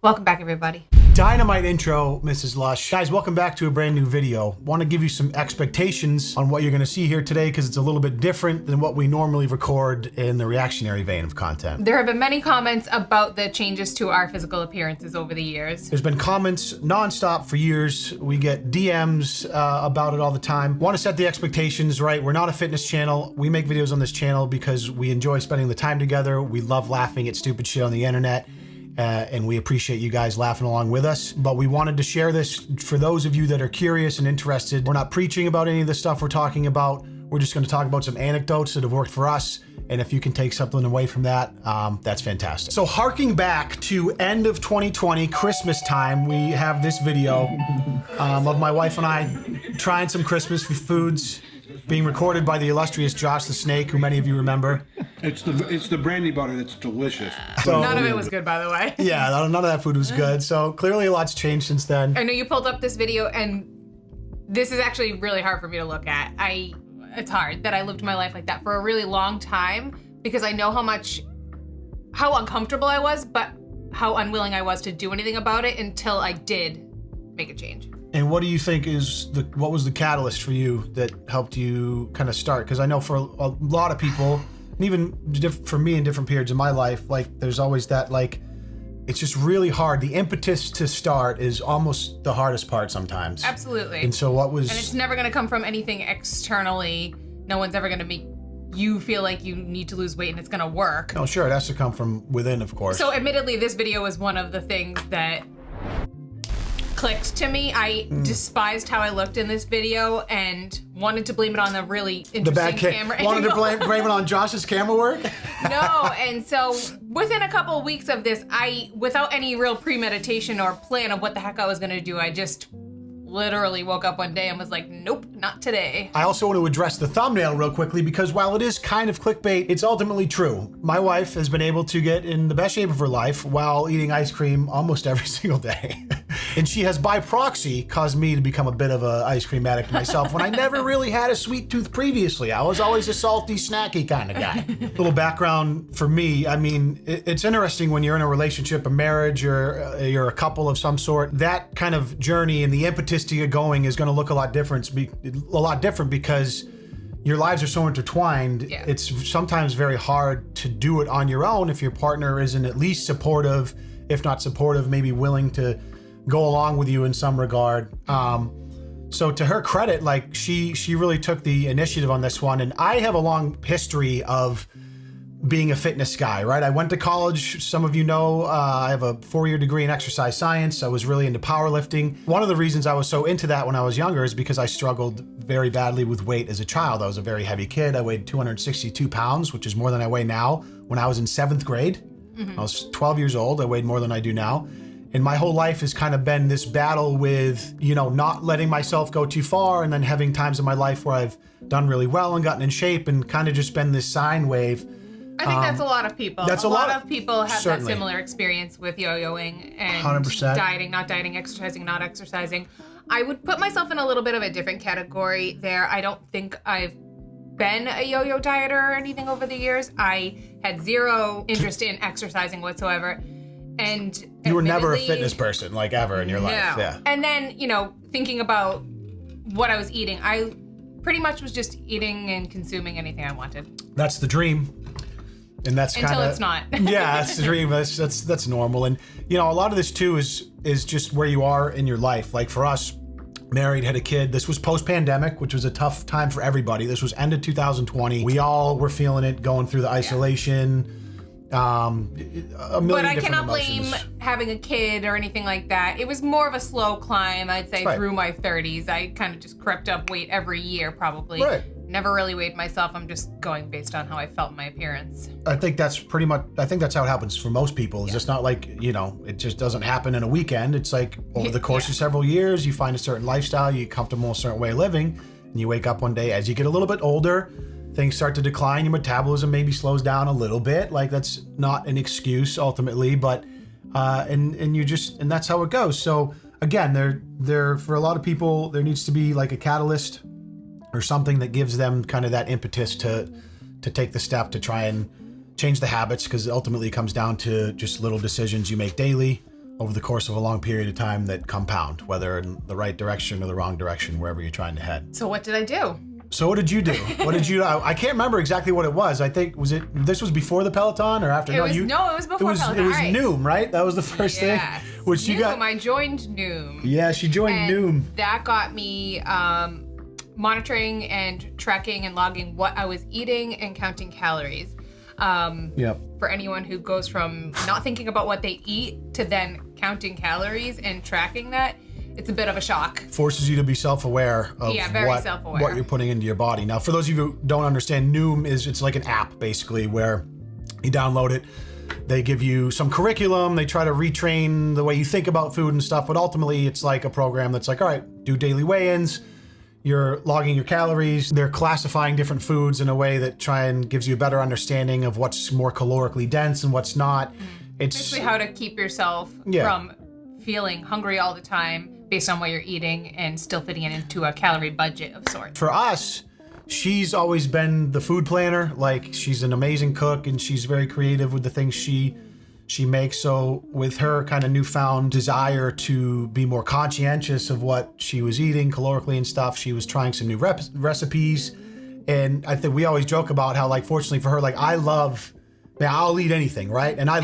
Welcome back, everybody. Dynamite intro, Mrs. Lush. Guys, welcome back to a brand new video. Want to give you some expectations on what you're going to see here today because it's a little bit different than what we normally record in the reactionary vein of content. There have been many comments about the changes to our physical appearances over the years. There's been comments nonstop for years. We get DMs about it all the time. Want to set the expectations right. We're not a fitness channel. We make videos on this channel because we enjoy spending the time together. We love laughing at stupid shit on the internet. And we appreciate you guys laughing along with us. But we wanted to share this for those of you that are curious and interested. We're not preaching about any of the stuff we're talking about. We're just going to talk about some anecdotes that have worked for us. And if you can take something away from that, that's fantastic. So harking back to end of 2020, Christmas time, we have this video of my wife and I trying some Christmas foods, being recorded by the illustrious Josh the Snake, who many of you remember. It's the brandy butter that's delicious. So, None of it was good, by the way. Yeah, none of that food was good. So clearly a lot's changed since then. I know you pulled up this video, and this is actually really hard for me to look at. It's hard that I lived my life like that for a really long time because I know how uncomfortable I was, but how unwilling I was to do anything about it until I did make a change. And what do you think what was the catalyst for you that helped you kind of start? Because I know for a lot of people, and even for me in different periods of my life, like there's always that it's just really hard. The impetus to start is almost the hardest part sometimes. Absolutely. And so And it's never going to come from anything externally. No one's ever going to make you feel like you need to lose weight and it's going to work. No, sure, it has to come from within, of course. So admittedly, this video was one of the things that clicked to me. I despised how I looked in this video and wanted to blame it on the really interesting camera. Wanted to blame it on Josh's camera work? No, and so within a couple of weeks of this, without any real premeditation or plan of what the heck I was gonna do, I just literally woke up one day and was like, nope, not today. I also want to address the thumbnail real quickly because while it is kind of clickbait, it's ultimately true. My wife has been able to get in the best shape of her life while eating ice cream almost every single day. And she has by proxy caused me to become a bit of an ice cream addict myself when I never really had a sweet tooth previously. I was always a salty, snacky kind of guy. Little background for me, I mean, it's interesting when you're in a relationship, a marriage, or you're a couple of some sort. That kind of journey and the impetus to get going is going to look a lot different because your lives are so intertwined. Yeah. It's sometimes very hard to do it on your own if your partner isn't at least supportive, if not supportive, maybe willing to go along with you in some regard. So to her credit, she really took the initiative on this one. And I have a long history of being a fitness guy, right? I went to college. Some of you know, I have a 4-year degree in exercise science. I was really into powerlifting. One of the reasons I was so into that when I was younger is because I struggled very badly with weight as a child. I was a very heavy kid. I weighed 262 pounds, which is more than I weigh now. When I was in 7th grade, I was 12 years old. I weighed more than I do now. And my whole life has kind of been this battle with, not letting myself go too far and then having times in my life where I've done really well and gotten in shape and kind of just been this sine wave. I think that's a lot of people. That's a lot of people have certainly. that similar experience with yo-yoing and 100%. dieting, not dieting, exercising, not exercising. I would put myself in a little bit of a different category there. I don't think I've been a yo-yo dieter or anything over the years. I had zero interest in exercising whatsoever. And you were never a fitness person, ever in your life. Yeah. And then, thinking about what I was eating, I pretty much was just eating and consuming anything I wanted. That's the dream. And that's kind of until it's not. Yeah, that's the dream. That's normal. And a lot of this too is just where you are in your life. Like for us, married, had a kid. This was post-pandemic, which was a tough time for everybody. This was end of 2020. We all were feeling it, going through the isolation. A million but I different cannot emotions. blame having a kid or anything like that. It was more of a slow climb, I'd say, through my 30s. I kind of just crept up weight every year, probably. Right. Never really weighed myself. I'm just going based on how I felt in my appearance. I think that's how it happens for most people. It's just not it just doesn't happen in a weekend. It's like over the course of several years, you find a certain lifestyle, you get comfortable in a certain way of living, and you wake up one day as you get a little bit older, things start to decline, your metabolism maybe slows down a little bit. That's not an excuse ultimately, but and that's how it goes. So again, there for a lot of people, there needs to be a catalyst or something that gives them kind of that impetus to take the step to try and change the habits, because ultimately it comes down to just little decisions you make daily over the course of a long period of time that compound, whether in the right direction or the wrong direction, wherever you're trying to head. So what did I do? So what did you do? What did you? I can't remember exactly what it was. I think this was before the Peloton or after? It was before Peloton. It was All right. Noom, right? That was the first thing. Which you got. I joined Noom. Yeah, she joined Noom. That got me monitoring and tracking and logging what I was eating and counting calories. For anyone who goes from not thinking about what they eat to then counting calories and tracking that, it's a bit of a shock. Forces you to be self-aware of what you're putting into your body. Now, for those of you who don't understand, Noom it's like an app basically where you download it. They give you some curriculum. They try to retrain the way you think about food and stuff. But ultimately, it's like a program that's like, all right, do daily weigh-ins. You're logging your calories. They're classifying different foods in a way that gives you a better understanding of what's more calorically dense and what's not. It's basically how to keep yourself from feeling hungry all the time based on what you're eating and still fitting it into a calorie budget of sorts. For us, she's always been the food planner. Like, she's an amazing cook and she's very creative with the things she makes. So with her kind of newfound desire to be more conscientious of what she was eating calorically and stuff, she was trying some new recipes. And I think we always joke about how, like, fortunately for her, like, I'll eat anything, right? And I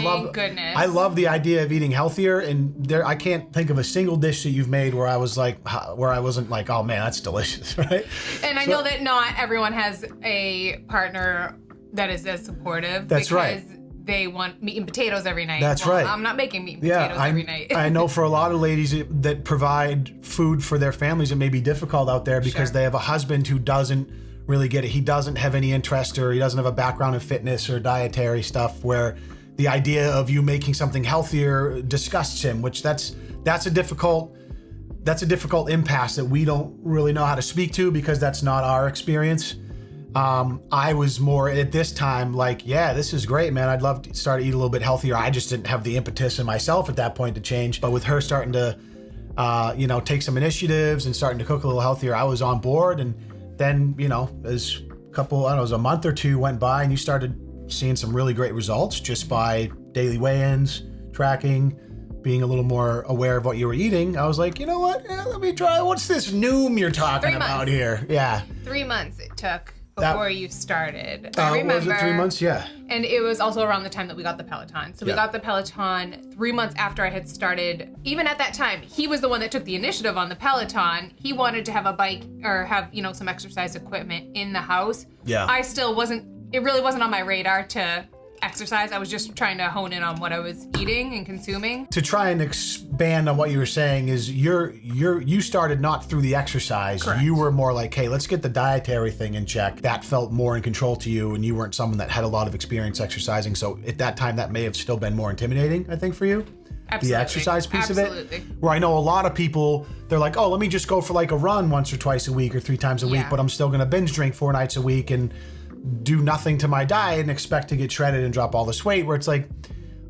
love the idea of eating healthier. And I can't think of a single dish that you've made where I wasn't like, oh man, that's delicious, right? And I know that not everyone has a partner that is as supportive. That's right. They want meat and potatoes every night. That's right. I'm not making meat and potatoes every night. I know for a lot of ladies that provide food for their families, it may be difficult out there because they have a husband who doesn't really get it. He doesn't have any interest, or he doesn't have a background in fitness or dietary stuff, where the idea of you making something healthier disgusts him, which that's a difficult impasse that we don't really know how to speak to because that's not our experience. I was more at this time like, yeah, this is great, man. I'd love to start to eat a little bit healthier. I just didn't have the impetus in myself at that point to change. But with her starting to, take some initiatives and starting to cook a little healthier, I was on board. And then, as a month or two went by and you started seeing some really great results just by daily weigh-ins, tracking, being a little more aware of what you were eating. I was like, you know what? Let me try. What's this Noom you're talking about here? Yeah. 3 months it took before you started. I remember. Was it 3 months? Yeah. And it was also around the time that we got the Peloton. So we got the Peloton 3 months after I had started. Even at that time, he was the one that took the initiative on the Peloton. He wanted to have a bike or have, some exercise equipment in the house. Yeah. It really wasn't on my radar to exercise. I was just trying to hone in on what I was eating and consuming. To try and expand on what you were saying is you started not through the exercise. Correct. You were more like, hey, let's get the dietary thing in check. That felt more in control to you, and you weren't someone that had a lot of experience exercising. So at that time, that may have still been more intimidating, I think, for you. Absolutely. The exercise piece of it. Where I know a lot of people, they're like, oh, let me just go for like a run once or twice a week or 3 times a week, but I'm still going to binge drink 4 nights a week and do nothing to my diet and expect to get shredded and drop all this weight, where it's like,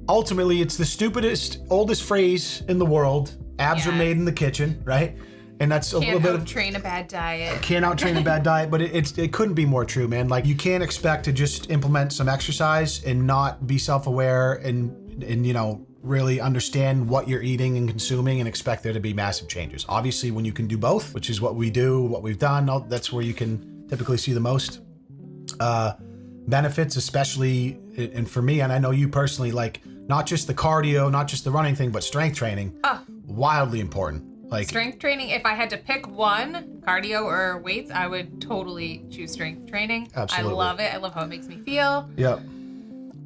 ultimately, it's the stupidest, oldest phrase in the world. Abs are made in the kitchen, right? And that's a little bit of... Can't out-train a bad diet. Can't out-train a bad diet, but it couldn't be more true, man. Like, you can't expect to just implement some exercise and not be self-aware and really understand what you're eating and consuming and expect there to be massive changes. Obviously, when you can do both, which is what we do, what we've done, that's where you can typically see the most benefits, especially, and for me, and I know you personally, like, not just the cardio, not just the running thing, but strength training, wildly important. Like, strength training, if I had to pick one, cardio or weights, I would totally choose strength training. Absolutely. I love it. I love how it makes me feel. Yep.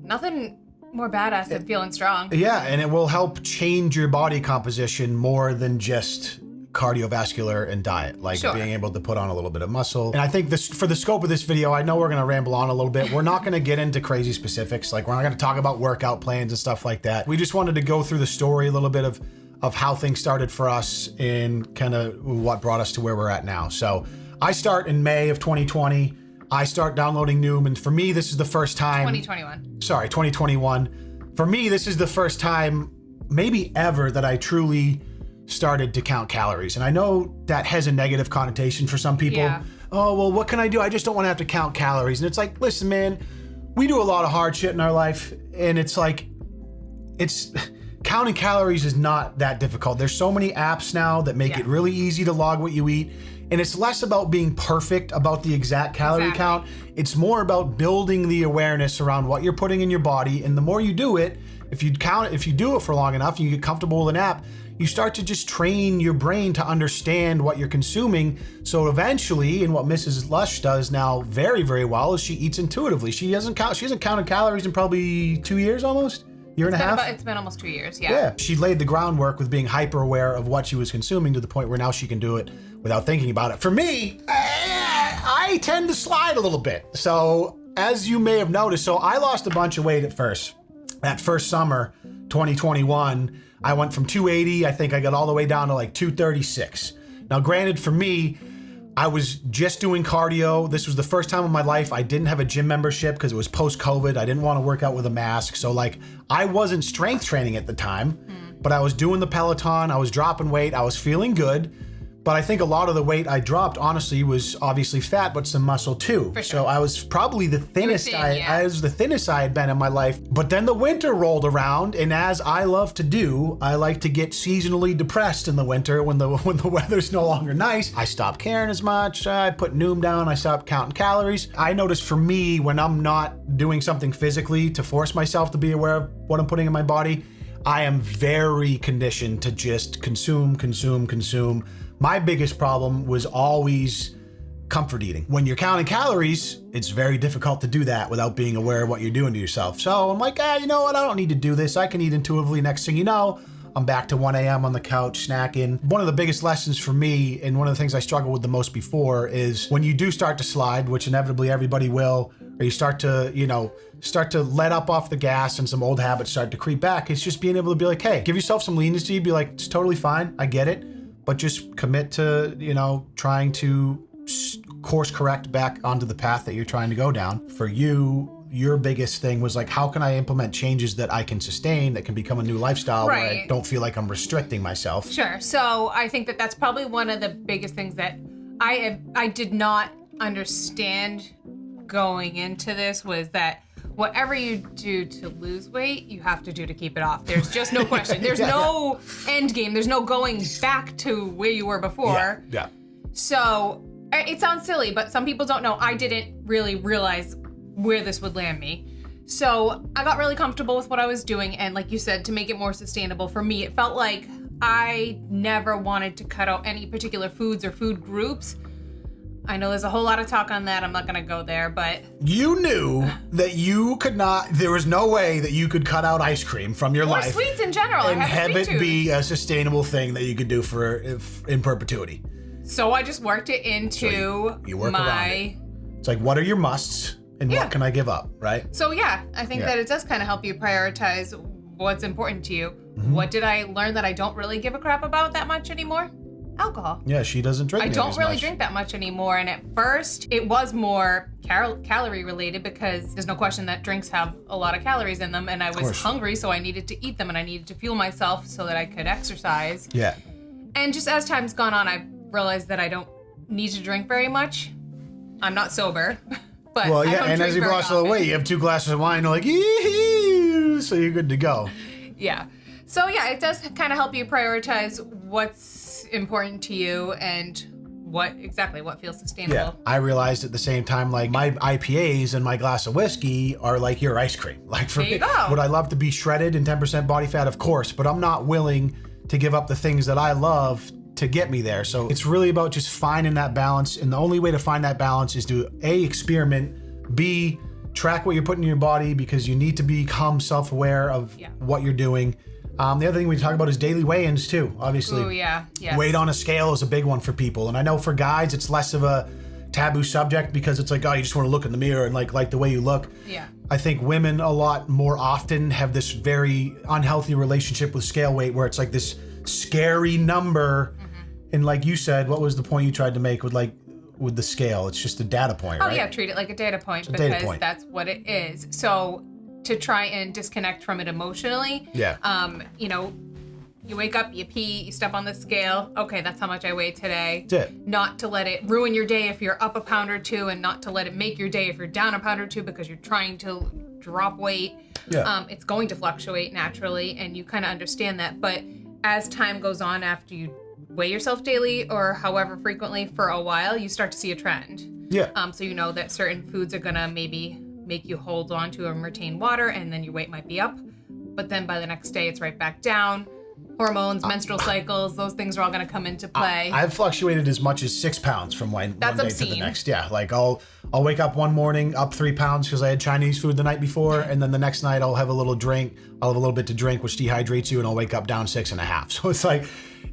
Nothing more badass than feeling strong. Yeah, and it will help change your body composition more than just cardiovascular and diet, like being able to put on a little bit of muscle. And I think this, for the scope of this video, I know we're going to ramble on a little bit. We're not going to get into crazy specifics. Like, we're not going to talk about workout plans and stuff like that. We just wanted to go through the story a little bit of how things started for us and kind of what brought us to where we're at now. So I start in May of 2020. I start downloading Noom, and for me, this is the first time... 2021. Sorry, 2021. For me, this is the first time, maybe ever, that I truly started to count calories. And I know that has a negative connotation for some people. Yeah. Oh, well, what can I do? I just don't want to have to count calories. And it's like, listen, man, we do a lot of hard shit in our life, and it's like, counting calories is not that difficult. There's so many apps now that make it really easy to log what you eat. And it's less about being perfect about the exact calorie count. It's more about building the awareness around what you're putting in your body. And the more you do it, if you do it for long enough, you get comfortable with an app, you start to just train your brain to understand what you're consuming. So eventually, and what Mrs. Lush does now very, very well, is she eats intuitively. She hasn't counted calories in probably 2 years almost. Year and a half? It's been almost 2 years, yeah. She laid the groundwork with being hyper aware of what she was consuming to the point where now she can do it without thinking about it. For me, I tend to slide a little bit. So as you may have noticed, so I lost a bunch of weight at first. That first summer, 2021, I went from 280, I think I got all the way down to like 236. Now granted, for me, I was just doing cardio. This was the first time in my life I didn't have a gym membership because it was post-COVID. I didn't want to work out with a mask. So like I wasn't strength training at the time, but I was doing the Peloton. I was dropping weight. I was feeling good. But I think a lot of the weight I dropped, honestly, was obviously fat, but some muscle too. For sure. So I was probably the thinnest I was the thinnest I had been in my life. But then the winter rolled around, and as I love to do, I like to get seasonally depressed in the winter when the weather's no longer nice. I stopped caring as much. I put Noom down. I stopped counting calories. I noticed for me, when I'm not doing something physically to force myself to be aware of what I'm putting in my body, I am very conditioned to just consume. My biggest problem was always comfort eating. When you're counting calories, it's very difficult to do that without being aware of what you're doing to yourself. So I'm like, you know what? I don't need to do this. I can eat intuitively. Next thing you know, I'm back to 1 a.m. on the couch snacking. One of the biggest lessons for me, and one of the things I struggled with the most before, is when you do start to slide, which inevitably everybody will, or you start to let up off the gas and some old habits start to creep back, it's just being able to be like, hey, give yourself some leniency, be like, it's totally fine, I get it, but just commit to, trying to course correct back onto the path that you're trying to go down. For you, your biggest thing was like, how can I implement changes that I can sustain, that can become a new lifestyle where I don't feel like I'm restricting myself? Sure. So I think that that's probably one of the biggest things that I did not understand going into this, was that whatever you do to lose weight, you have to do to keep it off. There's just no question. There's no end game. There's no going back to where you were before. Yeah. So it sounds silly, but some people don't know. I didn't really realize where this would land me. So I got really comfortable with what I was doing. And like you said, to make it more sustainable for me, it felt like I never wanted to cut out any particular foods or food groups. I know there's a whole lot of talk on that. I'm not gonna go there, but... You knew that you could not, there was no way that you could cut out ice cream from your life. Or sweets in general. And have it be a sustainable thing that you could do in perpetuity. So I just worked it into you work around it. It's like, what are your musts and what can I give up, right? So I think that it does kind of help you prioritize what's important to you. Mm-hmm. What did I learn that I don't really give a crap about that much anymore? Alcohol. Yeah, she doesn't drink. I don't really drink that much anymore. And at first, it was more calorie related, because there's no question that drinks have a lot of calories in them. And I was hungry, so I needed to eat them, and I needed to fuel myself so that I could exercise. Yeah. And just as time's gone on, I've realized that I don't need to drink very much. I'm not sober, but and as you've lost a little weight, you have 2 glasses of wine, you're like, ee-hee, so you're good to go. Yeah. So it does kind of help you prioritize what's important to you and what feels sustainable. Yeah, I realized at the same time, like, my IPAs and my glass of whiskey are like your ice cream. Like, for me, would I love to be shredded and 10% body fat? Of course, but I'm not willing to give up the things that I love to get me there. So it's really about just finding that balance. And the only way to find that balance is to A, experiment, B, track what you're putting in your body, because you need to become self-aware of what you're doing. The other thing we talk about is daily weigh-ins too, obviously. Oh, yeah. Yes. Weight on a scale is a big one for people. And I know for guys, it's less of a taboo subject, because it's like, you just want to look in the mirror and like the way you look. Yeah. I think women a lot more often have this very unhealthy relationship with scale weight, where it's like this scary number. Mm-hmm. And like you said, what was the point you tried to make with the scale? It's just a data point, right? Oh yeah, treat it like a data point, because that's what it is. So to try and disconnect from it emotionally. Yeah. You wake up, you pee, you step on the scale. Okay, that's how much I weigh today. That's it. Not to let it ruin your day if you're up a pound or two, and not to let it make your day if you're down a pound or two because you're trying to drop weight. Yeah. It's going to fluctuate naturally, and you kind of understand that. But as time goes on, after you weigh yourself daily or however frequently for a while, you start to see a trend. Yeah. So you know that certain foods are gonna maybe make you hold on to and retain water, and then your weight might be up. But then by the next day, it's right back down. Hormones, menstrual cycles, those things are all going to come into play. I've fluctuated as much as 6 pounds from one day obscene. to the next. Yeah, like I'll wake up one morning up 3 pounds because I had Chinese food the night before, and then the next night I'll have a little drink. I'll have a little bit to drink, which dehydrates you, and I'll wake up down 6.5. So it's like,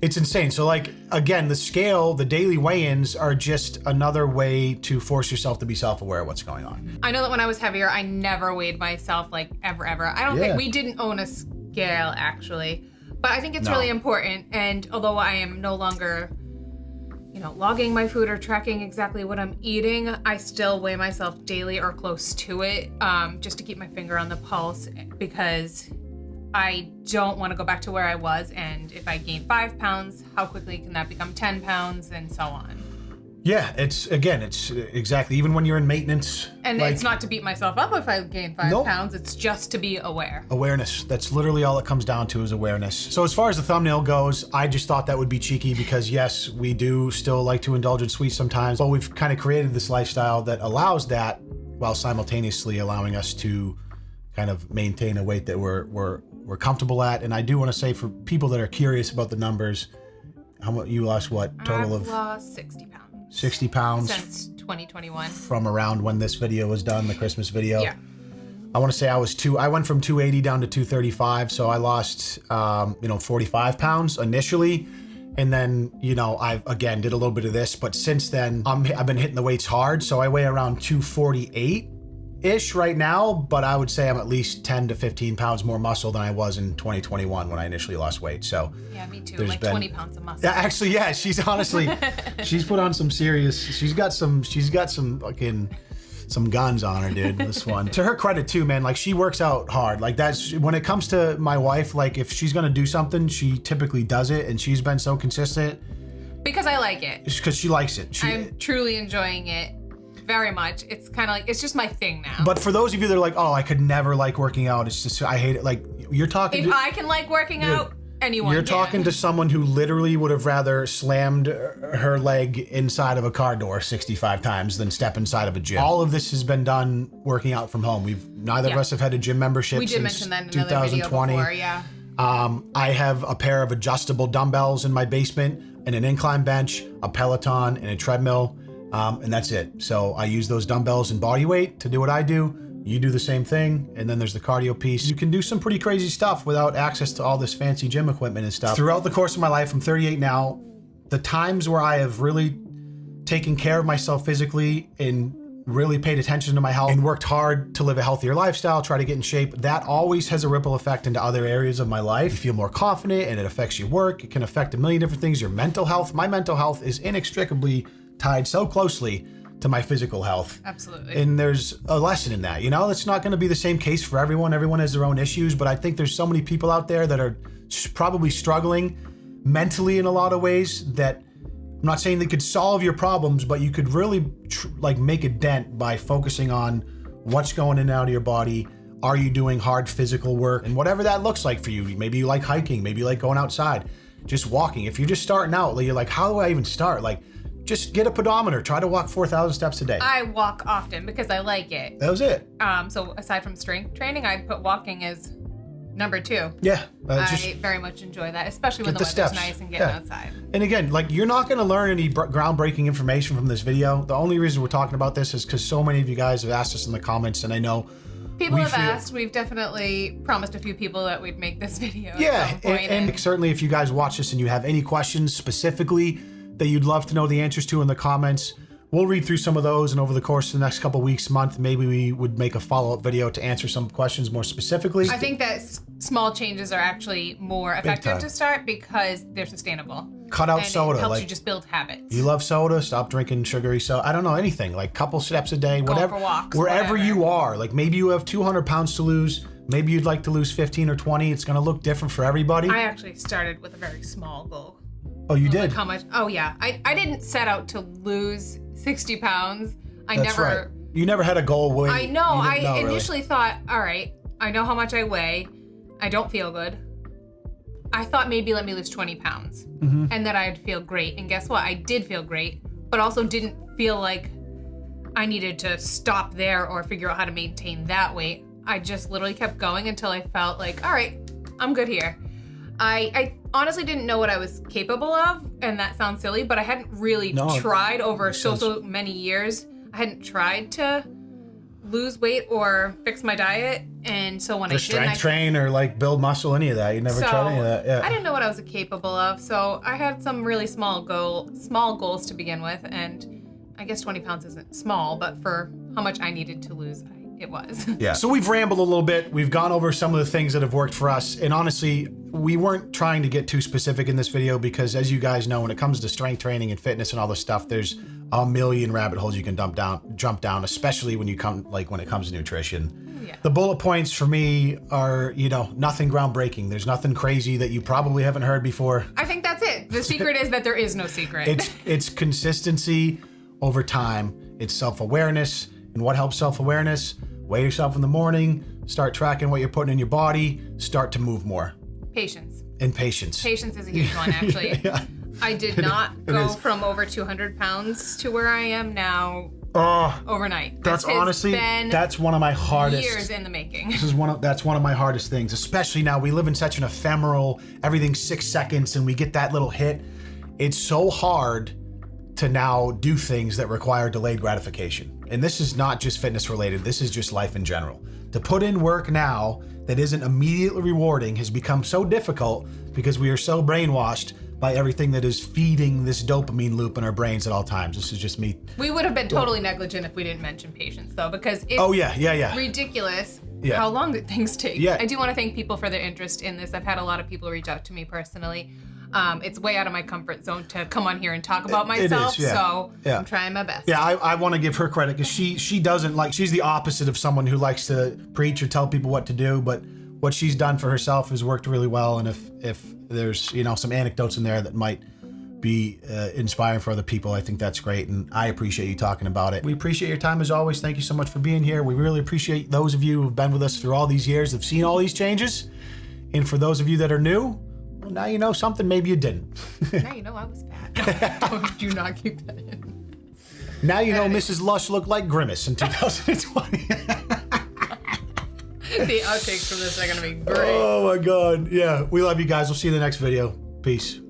it's insane. So like, again, the scale, the daily weigh-ins are just another way to force yourself to be self-aware of what's going on. I know that when I was heavier, I never weighed myself, like ever. I don't think we didn't own a scale actually. But I think it's really important, and although I am no longer, logging my food or tracking exactly what I'm eating, I still weigh myself daily or close to it, just to keep my finger on the pulse, because I don't want to go back to where I was, and if I gain 5 pounds, how quickly can that become 10 pounds, and so on. Yeah, it's exactly, even when you're in maintenance. And it's not to beat myself up if I gain 5 pounds, it's just to be aware. Awareness. That's literally all it comes down to, is awareness. So as far as the thumbnail goes, I just thought that would be cheeky because yes, we do still like to indulge in sweets sometimes, but we've kind of created this lifestyle that allows that while simultaneously allowing us to kind of maintain a weight that we're comfortable at. And I do want to say, for people that are curious about the numbers, how much you lost? What total I've of lost 60 pounds. 60 pounds since 2021. From around when this video was done, the Christmas video. Yeah. I want to say I went from 280 down to 235, so I lost 45 pounds initially, and then I again did a little bit of this, but since then I've been hitting the weights hard, so I weigh around 248 ish right now, but I would say I'm at least 10 to 15 pounds more muscle than I was in 2021 when I initially lost weight. So yeah, me too. Like 20 pounds of muscle. Yeah, actually, yeah, she's honestly, she's put on some serious. She's got some fucking some guns on her, dude. This one. To her credit too, man. Like, she works out hard. Like, that's when it comes to my wife. Like, if she's gonna do something, she typically does it, and she's been so consistent. Because I like it. It's because she likes it. I'm truly enjoying it. Very much. It's kind of like, it's just my thing now. But for those of you that are like, oh, I could never like working out, it's just, I hate it. Like, you're talking. If I can like working out, anyone You're can. talking to someone who literally would have rather slammed her leg inside of a car door 65 times than step inside of a gym. All of this has been done working out from home. Neither of us have had a gym membership since 2020. We did mention that in another video before, yeah. I have a pair of adjustable dumbbells in my basement, and an incline bench, a Peloton, and a treadmill. And that's it. So I use those dumbbells and body weight to do what I do. You do the same thing. And then there's the cardio piece. You can do some pretty crazy stuff without access to all this fancy gym equipment and stuff. Throughout the course of my life, I'm 38 now. The times where I have really taken care of myself physically and really paid attention to my health and worked hard to live a healthier lifestyle, try to get in shape, that always has a ripple effect into other areas of my life. You feel more confident, and it affects your work. It can affect a million different things. Your mental health. My mental health is inextricably tied so closely to my physical health. Absolutely. And there's a lesson in that. It's not going to be the same case for everyone. Everyone has their own issues, but I think there's so many people out there that are probably struggling mentally in a lot of ways that I'm not saying they could solve your problems, but you could really make a dent by focusing on what's going in and out of your body. Are you doing hard physical work? And whatever that looks like for you. Maybe you like hiking, maybe you like going outside, just walking. If you're just starting out, you're like, how do I even start? Just get a pedometer. Try to walk 4,000 steps a day. I walk often because I like it. That was it. So aside from strength training, I'd put walking as number 2. Yeah. I very much enjoy that, especially when the weather's nice and getting outside. And again, you're not going to learn any groundbreaking information from this video. The only reason we're talking about this is because so many of you guys have asked us in the comments, and I know people have asked. We've definitely promised a few people that we'd make this video. Yeah, at some point, and certainly if you guys watch this and you have any questions specifically that you'd love to know the answers to in the comments, we'll read through some of those, and over the course of the next couple weeks, month, maybe we would make a follow-up video to answer some questions more specifically. I think that small changes are actually more effective to start because they're sustainable. Cut out soda. It helps you just build habits. You love soda, stop drinking sugary soda. I don't know, anything. Couple steps a day, whatever. Go for walks, wherever whatever you are. Maybe you have 200 pounds to lose. Maybe you'd like to lose 15 or 20. It's going to look different for everybody. I actually started with a very small goal. Oh, you did? How much? Oh, yeah. I didn't set out to lose 60 pounds. That's right. You never had a goal. I know. I initially thought, all right, I know how much I weigh. I don't feel good. I thought maybe let me lose 20 pounds and that I'd feel great. And guess what? I did feel great, but also didn't feel like I needed to stop there or figure out how to maintain that weight. I just literally kept going until I felt like, all right, I'm good here. I honestly didn't know what I was capable of, and that sounds silly, but I hadn't really tried over so many years. I hadn't tried to lose weight or fix my diet, and so when I did, strength train or like build muscle, any of that. You never tried any of that. Yeah. I didn't know what I was capable of, so I had some really small goals to begin with, and I guess 20 pounds isn't small, but for how much I needed to lose, it was. Yeah. So we've rambled a little bit. We've gone over some of the things that have worked for us, and honestly, we weren't trying to get too specific in this video because, as you guys know, when it comes to strength training and fitness and all this stuff, there's a million rabbit holes you can jump down, especially when it comes to nutrition. Yeah. The bullet points for me are, nothing groundbreaking. There's nothing crazy that you probably haven't heard before. I think that's it. The secret is that there is no secret. It's consistency over time. It's self-awareness. And what helps self-awareness? Weigh yourself in the morning, start tracking what you're putting in your body, start to move more. Patience. And patience. Patience is a huge one, actually. Yeah. I did not go from over 200 pounds to where I am now overnight. That's honestly, that's one of my hardest. Years in the making. That's one of my hardest things, especially now we live in such an ephemeral, everything's 6 seconds and we get that little hit. It's so hard to now do things that require delayed gratification. And this is not just fitness related, this is just life in general. To put in work now that isn't immediately rewarding has become so difficult because we are so brainwashed by everything that is feeding this dopamine loop in our brains at all times. This is just me. We would have been totally negligent if we didn't mention patience though, because it's ridiculous how long things take. Yeah. I do want to thank people for their interest in this. I've had a lot of people reach out to me personally. It's way out of my comfort zone to come on here and talk about myself, so I'm trying my best. Yeah, I want to give her credit because she doesn't she's the opposite of someone who likes to preach or tell people what to do, but what she's done for herself has worked really well, and if there's some anecdotes in there that might be inspiring for other people, I think that's great, and I appreciate you talking about it. We appreciate your time as always. Thank you so much for being here. We really appreciate those of you who've been with us through all these years, have seen all these changes, and for those of you that are new, well, now you know something maybe you didn't. Now you know I was fat. Do not keep that in. Now you know Mrs. Lush looked like Grimace in 2020. The outtakes from this are going to be great. Oh my God. Yeah. We love you guys. We'll see you in the next video. Peace.